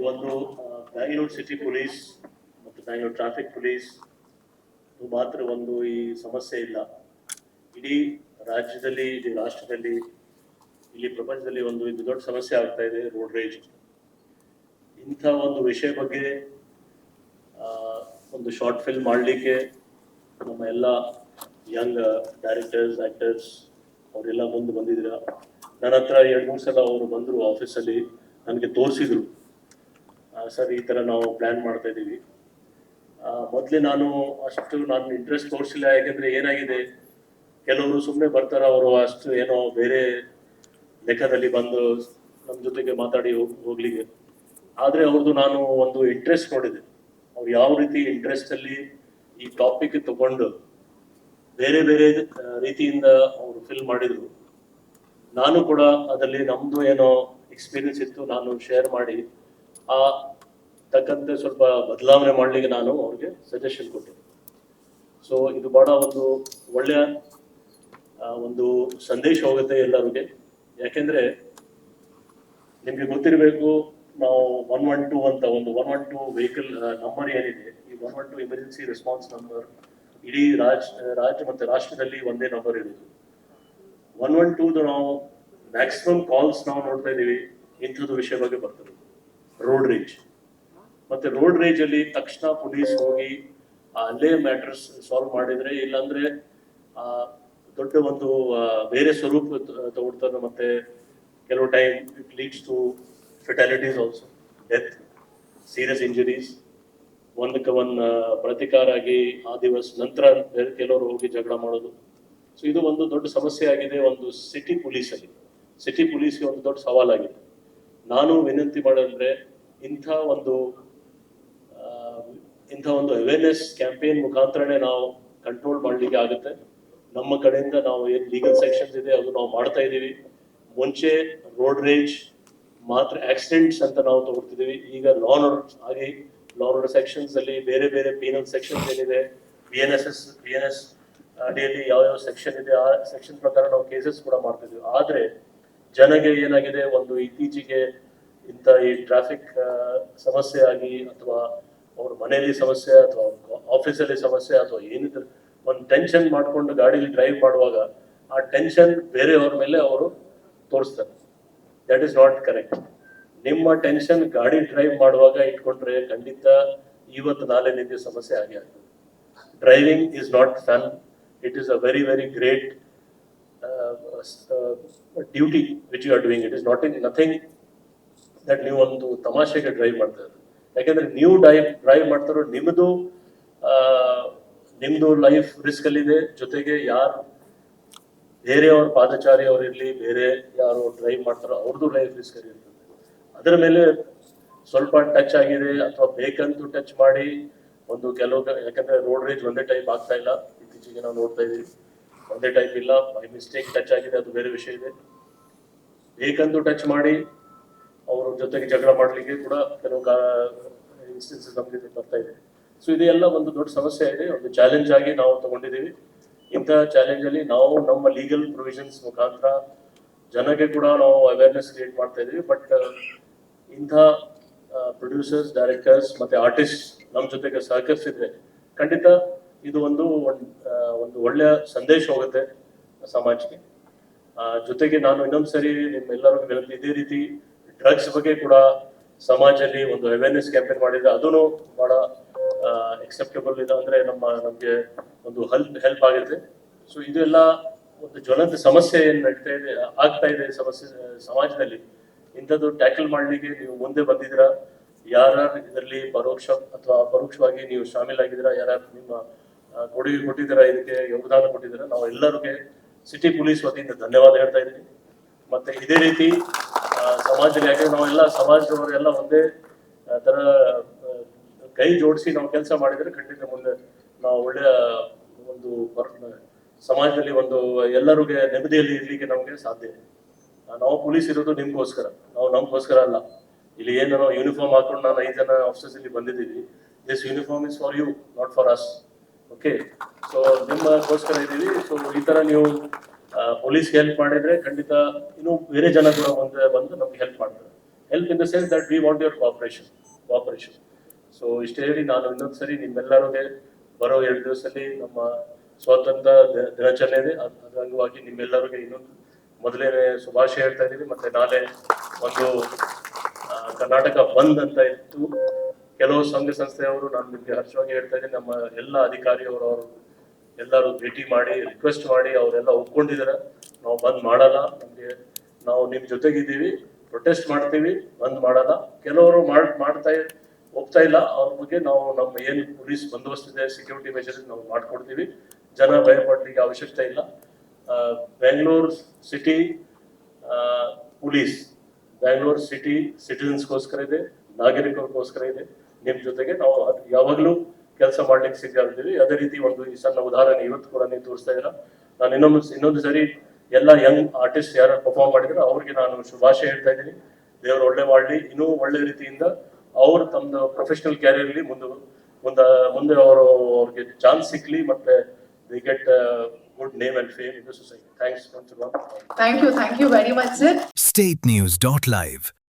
ಇದು ಒಂದು Bangalore city police ಮತ್ತು ಬ್ಯಾಂಗ್ಳೂರ್ ಟ್ರಾಫಿಕ್ ಪೊಲೀಸ್ ಮಾತ್ರ ಒಂದು ಈ ಸಮಸ್ಯೆ ಇಲ್ಲ. ಇಡೀ ರಾಜ್ಯದಲ್ಲಿ, ಇಡೀ ರಾಷ್ಟ್ರದಲ್ಲಿ, ಇಲ್ಲಿ ಪ್ರಪಂಚದಲ್ಲಿ ಒಂದು ಇದು ದೊಡ್ಡ ಸಮಸ್ಯೆ ಆಗ್ತಾ ಇದೆ, ರೋಡ್ ರೇಜ್. ಇಂಥ ಒಂದು ವಿಷಯ ಬಗ್ಗೆ ಒಂದು ಶಾರ್ಟ್ ಫಿಲ್ಮ್ ಮಾಡಲಿಕ್ಕೆ ನಮ್ಮ ಎಲ್ಲ ಯಂಗ್ ಡೈರೆಕ್ಟರ್ಸ್, ಆಕ್ಟರ್ಸ್ ಅವರೆಲ್ಲ ಮುಂದೆ ಬಂದಿದ್ದೀರಾ. ನನ್ನ ಹತ್ರ 2-3 ಸಲ ಅವರು ಬಂದರು ಆಫೀಸಲ್ಲಿ, ನನಗೆ ತೋರಿಸಿದ್ರು, ಸರ್ ಈ ಥರ ನಾವು ಪ್ಲ್ಯಾನ್ ಮಾಡ್ತಾ ಇದ್ದೀವಿ. ಮೊದಲೇ ನಾನು ಇಂಟ್ರೆಸ್ಟ್ ತೋರಿಸಿಲ್ಲ. ಯಾಕೆಂದರೆ ಏನಾಗಿದೆ, ಕೆಲವರು ಸುಮ್ಮನೆ ಬರ್ತಾರೆ, ಅವರು ಅಷ್ಟು ಏನೋ ಬೇರೆ ಲೆಕ್ಕದಲ್ಲಿ ಬಂದು ನಮ್ಮ ಜೊತೆಗೆ ಮಾತಾಡಿ ಹೋಗ್ಲಿಕ್ಕೆ. ಆದರೆ ಅವ್ರದ್ದು ನಾನು ಒಂದು ಇಂಟ್ರೆಸ್ಟ್ ನೋಡಿದೆ, ಅವ್ರು ಯಾವ ರೀತಿ ಇಂಟ್ರೆಸ್ಟಲ್ಲಿ ಈ ಟಾಪಿಕ್ ತಗೊಂಡು ಬೇರೆ ಬೇರೆ ರೀತಿಯಿಂದ ಅವರು ಫಿಲ್ ಮಾಡಿದರು. ನಾನು ಕೂಡ ಅದರಲ್ಲಿ ನಮ್ಮದು ಏನೋ ಎಕ್ಸ್ಪೀರಿಯನ್ಸ್ ಇತ್ತು, ನಾನು ಶೇರ್ ಮಾಡಿ ಆ ತಕ್ಕಂತೆ ಸ್ವಲ್ಪ ಬದಲಾವಣೆ ಮಾಡಲಿಕ್ಕೆ ನಾನು ಅವ್ರಿಗೆ ಸಜೆಷನ್ ಕೊಟ್ಟೆ. ಸೊ ಇದು ಬಹಳ ಒಂದು ಒಳ್ಳೆಯ ಒಂದು ಸಂದೇಶ ಹೋಗುತ್ತೆ ಎಲ್ಲರಿಗೆ. ಯಾಕೆಂದರೆ ನಿಮಗೆ ಗೊತ್ತಿರಬೇಕು, ನಾವು 112 ಅಂತ ಒಂದು 112 ವೆಹಿಕಲ್ ನಂಬರ್ ಏನಿದೆ, ಈ 112 ಎಮರ್ಜೆನ್ಸಿ ರೆಸ್ಪಾನ್ಸ್ ನಂಬರ್ ಇಡೀ ರಾಜ್ಯ ಮತ್ತು ರಾಷ್ಟ್ರದಲ್ಲಿ ಒಂದೇ ನಂಬರ್ ಇರೋದು. 112 ನಾವು ಮ್ಯಾಕ್ಸಿಮಮ್ ಕಾಲ್ಸ್ ನಾವು ನೋಡ್ತಾ ಇದ್ದೀವಿ, ಇಂಥದ್ದು ವಿಷಯ ಬಗ್ಗೆ ಬರ್ತದೆ, ರೋಡ್ ರೇಜ್. ಮತ್ತೆ ರೋಡ್ ರೇಜ್ ಅಲ್ಲಿ ತಕ್ಷಣ ಪೊಲೀಸ್ ಹೋಗಿ ಅಲ್ಲೇ ಮ್ಯಾಟರ್ಸ್ ಸಾಲ್ವ್ ಮಾಡಿದ್ರೆ, ಇಲ್ಲಾಂದ್ರೆ ದೊಡ್ಡ ಒಂದು ಬೇರೆ ಸ್ವರೂಪ ತಗೊಳ್ತಾರೆ. ಮತ್ತೆ ಕೆಲವು time it leads to fatalities also, death, serious injuries. ಒಂದಕ್ಕೆ ಒಂದು ಪ್ರತಿಕಾರ ಆಗಿ ಆ ದಿವಸ ನಂತರ ಬೇರೆ ಕೆಲವರು ಹೋಗಿ ಜಗಳ ಮಾಡೋದು. ಸೊ ಇದು ಒಂದು ದೊಡ್ಡ ಸಮಸ್ಯೆ ಆಗಿದೆ ಒಂದು ಸಿಟಿ ಪೊಲೀಸಲ್ಲಿ. ಸಿಟಿ ಪೊಲೀಸ್ಗೆ ಒಂದು ದೊಡ್ಡ ಸವಾಲಾಗಿದೆ. ನಾನು ವಿನಂತಿ ಮಾಡೋದಂದ್ರೆ, ಇಂಥ ಒಂದು ಅವೇರ್ನೆಸ್ ಕ್ಯಾಂಪೇನ್ ಮುಖಾಂತರನೇ ನಾವು ಕಂಟ್ರೋಲ್ ಮಾಡಲಿಕ್ಕೆ ಆಗುತ್ತೆ. ನಮ್ಮ ಕಡೆಯಿಂದ ನಾವು ಏನು ಲೀಗಲ್ ಸೆಕ್ಷನ್ಸ್ ಇದೆ ಅದು ನಾವು ಮಾಡ್ತಾ ಇದ್ದೀವಿ. ಮುಂಚೆ ರೋಡ್ ರೇಜ್ ಮಾತ್ರ ಆಕ್ಸಿಡೆಂಟ್ಸ್ ಅಂತ ನಾವು ತಗೊಳ್ತಿದ್ದೀವಿ. ಈಗ ಲಾ ಅಂಡ್ ಆರ್ಡರ್ ಸೆಕ್ಷನ್ಸ್ ಅಲ್ಲಿ ಬೇರೆ ಬೇರೆ ಪೀನಲ್ ಸೆಕ್ಷನ್ಸ್ ಏನಿದೆ, BNS ಅಡಿಯಲ್ಲಿ ಯಾವ ಸೆಕ್ಷನ್ ಇದೆ, ಆ ಸೆಕ್ಷನ್ ಪ್ರಕಾರ ನಾವು ಕೇಸಸ್ ಕೂಡ ಮಾಡ್ತಿದ್ದೀವಿ. ಆದ್ರೆ ಜನಗೆ ಏನಾಗಿದೆ, ಒಂದು ಇತ್ತೀಚೆಗೆ ಇಂಥ ಈ ಟ್ರಾಫಿಕ್ ಸಮಸ್ಯೆ ಆಗಿ, ಅಥವಾ ಅವ್ರ ಮನೆಯಲ್ಲಿ ಸಮಸ್ಯೆ, ಅಥವಾ ಆಫೀಸಲ್ಲಿ ಸಮಸ್ಯೆ, ಅಥವಾ ಏನಿದ್ರು ಒಂದು ಟೆನ್ಷನ್ ಮಾಡ್ಕೊಂಡು ಗಾಡಿಲಿ ಡ್ರೈವ್ ಮಾಡುವಾಗ ಆ ಟೆನ್ಷನ್ ಬೇರೆಯವ್ರ ಮೇಲೆ ಅವರು ತೋರಿಸ್ತಾರೆ. That is not correct. ನಿಮ್ಮ ಟೆನ್ಷನ್ ಗಾಡಿ ಡ್ರೈವ್ ಮಾಡುವಾಗ ಇಟ್ಕೊಂಡ್ರೆ ಖಂಡಿತ ಇವತ್ತು ನಾಳೆ ನಿಮಗೆ ಸಮಸ್ಯೆ ಆಗೇ ಆಗ್ತದೆ. Driving is not fun, it is a very very great duty which you are doing. It is nothing that ನೀವು ಒಂದು ತಮಾಷೆಗೆ ಡ್ರೈವ್ ಮಾಡ್ತಾ ಇರೋದು. ಯಾಕೆಂದ್ರೆ ನೀವು ಡ್ರೈವ್ ಮಾಡ್ತಾರೋ ನಿಮ್ದು ಲೈಫ್ ರಿಸ್ಕ್ ಅಲ್ಲಿದೆ. ಜೊತೆಗೆ ಯಾರು ಬೇರೆಯವ್ರ ಪಾದಚಾರಿ ಅವರಿರ್ಲಿ, ಬೇರೆ ಯಾರು ಡ್ರೈವ್ ಮಾಡ್ತಾರೋ ಅವ್ರದ್ದು ಲೈಫ್ ರಿಸ್ಕ್ ಅಲ್ಲಿ ಇರ್ತದೆ. ಅದರ ಮೇಲೆ ಸ್ವಲ್ಪ ಟಚ್ ಆಗಿದೆ ಅಥವಾ ಬೇಕಂತೂ ಟಚ್ ಮಾಡಿ ಒಂದು ಕೆಲವು, ಯಾಕಂದ್ರೆ ರೋಡ್ ರೇಜ್ ಒಂದೇ ಟೈಪ್ ಆಗ್ತಾ ಇಲ್ಲ, ಇತ್ತೀಚೆಗೆ ನಾವು ನೋಡ್ತಾ ಇದೀವಿ. ಒಂದೇ ಟೈಪ್ ಇಲ್ಲ, ಬೈ ಮಿಸ್ಟೇಕ್ ಟಚ್ ಆಗಿದೆ, ಅದು ಬೇರೆ ವಿಷಯ ಇದೆ. ಬೇಕಂತೂ ಟಚ್ ಮಾಡಿ ಅವ್ರ ಜೊತೆಗೆ ಜಗಳ ಮಾಡ್ಲಿಕ್ಕೆ ಕೂಡ ಕೆಲವು ಇನ್ಸ್ಟೆನ್ಸಸ್ ನಮಗೆ ಬರ್ತಾ ಇದೆ. ಸೊ ಇದೆಲ್ಲ ಒಂದು ದೊಡ್ಡ ಸಮಸ್ಯೆ ಇದೆ, ಒಂದು ಚಾಲೆಂಜ್ ಆಗಿ ನಾವು ತಗೊಂಡಿದ್ದೀವಿ. ಇಂಥ ಚಾಲೆಂಜ್ ಅಲ್ಲಿ ನಾವು ನಮ್ಮ ಲೀಗಲ್ ಪ್ರೊವಿಷನ್ಸ್ ಮುಖಾಂತರ ಜನಕ್ಕೆ ಕೂಡ ನಾವು ಅವೇರ್ನೆಸ್ ಕ್ರಿಯೇಟ್ ಮಾಡ್ತಾ ಇದೀವಿ. ಬಟ್ ಇಂಥ ಪ್ರೊಡ್ಯೂಸರ್ಸ್, ಡೈರೆಕ್ಟರ್ಸ್ ಮತ್ತೆ ಆರ್ಟಿಸ್ಟ್ ನಮ್ಮ ಜೊತೆಗೆ ಸಹಕರಿಸಿದ್ರೆ ಖಂಡಿತ ಇದು ಒಂದು ಒಳ್ಳೆಯ ಸಂದೇಶ ಹೋಗುತ್ತೆ ಸಮಾಜಕ್ಕೆ. ಜೊತೆಗೆ ನಾನು ಇನ್ನೊಂದ್ಸರಿ ನಿಮ್ಮೆಲ್ಲರಿಗೂ ವಿನಂತಿ, ಇದೇ ರೀತಿ ಡ್ರಗ್ಸ್ ಬಗ್ಗೆ ಕೂಡ ಸಮಾಜದಲ್ಲಿ ಒಂದು ಅವೇರ್ನೆಸ್ ಕ್ಯಾಂಪೇನ್ ಮಾಡಿದ್ರೆ ಅದೂ ಬಹಳ ಎಕ್ಸೆಪ್ಟಬಲ್ ಇದೆ, ಅಂದ್ರೆ ನಮ್ಗೆ ಒಂದು ಹೆಲ್ಪ್ ಆಗುತ್ತೆ. ಸೊ ಇದೆಲ್ಲ ಒಂದು ಜ್ವಲಂತ ಸಮಸ್ಯೆ ಏನ್ ಆಗ್ತಾ ಇದೆ ಸಮಸ್ಯೆ ಸಮಾಜದಲ್ಲಿ. ಇಂಥದ್ದು ಟ್ಯಾಕಲ್ ಮಾಡ್ಲಿಕ್ಕೆ ನೀವು ಮುಂದೆ ಬಂದಿದ್ದೀರಾ. ಯಾರ್ಯಾರು ಇದರಲ್ಲಿ ಪರೋಕ್ಷ ಅಥವಾ ಅಪರೋಕ್ಷವಾಗಿ ನೀವು ಶಾಮೀಲಾಗಿದ್ದೀರಾ, ಯಾರ್ಯಾರು ನಿಮ್ಮ ಕೊಡುಗೆ ಕೊಟ್ಟಿದ್ದೀರಾ, ಇದಕ್ಕೆ ಯೋಗದಾನ ಕೊಟ್ಟಿದ್ದೀರಾ, ನಾವು ಎಲ್ಲರಿಗೆ ಸಿಟಿ ಪೊಲೀಸ್ ವತಿಯಿಂದ ಧನ್ಯವಾದ ಹೇಳ್ತಾ ಇದ್ದೀನಿ. ಮತ್ತೆ ಇದೇ ರೀತಿ ಸಮಾಜದಲ್ಲಿ, ಯಾಕಂದ್ರೆ ನಾವೆಲ್ಲ ಸಮಾಜದವರೆಲ್ಲ ಒಂದೇ ತರ ಕೈ ಜೋಡಿಸಿ ನಾವು ಕೆಲಸ ಮಾಡಿದ್ರೆ ಖಂಡಿತ ಮುಂದೆ ನಾವು ಒಳ್ಳೆಯ ಒಂದು ಸಮಾಜದಲ್ಲಿ ಒಂದು ಎಲ್ಲರಿಗೆ ನೆಮ್ಮದಿಯಲ್ಲಿ ಇರ್ಲಿಕ್ಕೆ ನಮಗೆ ಸಾಧ್ಯ. ನಾವು ಪೊಲೀಸ್ ಇರೋದು ನಿಮ್ಗೋಸ್ಕರ, ನಾವು ನಮ್ಗೋಸ್ಕರ ಅಲ್ಲ. ಇಲ್ಲಿ ಏನು ನಾವು ಯೂನಿಫಾರ್ಮ್ ಹಾಕೊಂಡು ನಾನು 5 ಜನ ಆಫೀಸರ್ಸ್ ಇಲ್ಲಿ ಬಂದಿದ್ದೀವಿ. This uniform is for you, not for us. Okay, so ನಿಮ್ಮಗೋಸ್ಕರ ಇದ್ದೀವಿ. ಸೊ ಈ ತರ ನೀವು ಪೊಲೀಸ್ಗೆ ಹೆಲ್ಪ್ ಮಾಡಿದ್ರೆ ಖಂಡಿತ ಇನ್ನೂ ಬೇರೆ ಜನ ಕೂಡ ಮುಂದೆ ಬಂದು ನಮ್ಗೆ ಹೆಲ್ಪ್ ಮಾಡ್ತಾರೆ. Help in the sense that we want your cooperation. So ಇಷ್ಟೇ ಹೇಳಿ ನಾನು ಇನ್ನೊಂದ್ಸರಿ ನಿಮ್ಮೆಲ್ಲರಿಗೆ ಬರೋ 2 ದಿವಸದಲ್ಲಿ ನಮ್ಮ ಸ್ವಾತಂತ್ರ್ಯ ದಿನಾಚರಣೆ ಇದೆ. ಅದರ ಅಂಗವಾಗಿ ನಿಮ್ಮೆಲ್ಲರಿಗೆ ಇನ್ನೊಂದು ಮೊದಲನೇ ಶುಭಾಶಯ ಹೇಳ್ತಾ ಇದ್ದೀನಿ. ಮತ್ತೆ ನಾಳೆ ಒಂದು ಕರ್ನಾಟಕ ಬಂದ್ ಅಂತ ಇತ್ತು. ಕೆಲವು ಸಂಘ ಸಂಸ್ಥೆಯವರು ನಾನು ನಿಮ್ಗೆ ಹರ್ಷವಾಗಿ ಹೇಳ್ತಾ ಇದ್ದೀನಿ, ನಮ್ಮ ಎಲ್ಲ ಅಧಿಕಾರಿಯವರು ಎಲ್ಲರೂ ಭೇಟಿ ಮಾಡಿ ರಿಕ್ವೆಸ್ಟ್ ಮಾಡಿ ಅವರೆಲ್ಲ ಒಪ್ಕೊಂಡಿದ್ದಾರೆ. ನಾವು ಬಂದ್ ಮಾಡಲ್ಲ, ನಮ್ಗೆ ನಾವು ನಿಮ್ ಜೊತೆಗಿದ್ದೀವಿ, ಪ್ರೊಟೆಸ್ಟ್ ಮಾಡ್ತೀವಿ, ಬಂದ್ ಮಾಡಲ್ಲ. ಕೆಲವರು ಮಾಡ್ತಾ ಹೋಗ್ತಾ ಇಲ್ಲ, ಅವ್ರ ಬಗ್ಗೆ ನಾವು ನಮ್ಮ ಏನು ಪೊಲೀಸ್ ಬಂದೋಬಸ್ತ್ ಇದೆ, ಸೆಕ್ಯೂರಿಟಿ ಮೆಜರ್ಸ್ ನಾವು ಮಾಡ್ಕೊಡ್ತೀವಿ. ಜನ ಭಯ ಪಡ್ಲಿಕ್ಕೆ ಅವಶ್ಯಕತೆ ಇಲ್ಲ. Bengaluru city police Bangalore city ಸಿಟಿಸನ್ಸ್ಗೋಸ್ಕರ ಇದೆ, ನಾಗರಿಕರಿಗೋಸ್ಕರ ಇದೆ. ನಿಮ್ ಜೊತೆಗೆ ನಾವು ಯಾವಾಗಲೂ ಕೆಲಸ ಮಾಡ್ಲಿಕ್ಕೆ ಸಿದ್ಧರಿದ್ದೀವಿ. ಅದೇ ರೀತಿ ಒಂದು ಈ ಸಣ್ಣ ಉದಾಹರಣೆ ಇವತ್ತು ಕೂಡ ನೀವು ತೋರಿಸ್ತಾ ಇದ್ದೀರಾ. ನಾನು ಇನ್ನೊಂದು ಸರಿ ಎಲ್ಲ ಯಂಗ್ ಆರ್ಟಿಸ್ಟ್ ಯಾರು ಪರ್ಫಾರ್ಮ್ ಮಾಡಿದ್ರೆ ಅವ್ರಿಗೆ ನಾನು ಶುಭಾಶಯ ಹೇಳ್ತಾ ಇದ್ದೀನಿ. ದೇವರು ಒಳ್ಳೆ ಮಾಡಲಿ, ಇನ್ನೂ ಒಳ್ಳೆ ರೀತಿಯಿಂದ ಅವರು ತಮ್ಮ ಪ್ರೊಫೆಷನಲ್ ಕ್ಯಾರಿಯರ್ಲಿ ಮುಂದೆ ಅವ್ರಿಗೆ ಚಾನ್ಸ್ ಸಿಕ್ಲಿ, ಮತ್ತೆ they get good name and fame in the society. Thanks once again. Thank you very much, sir. statenews.live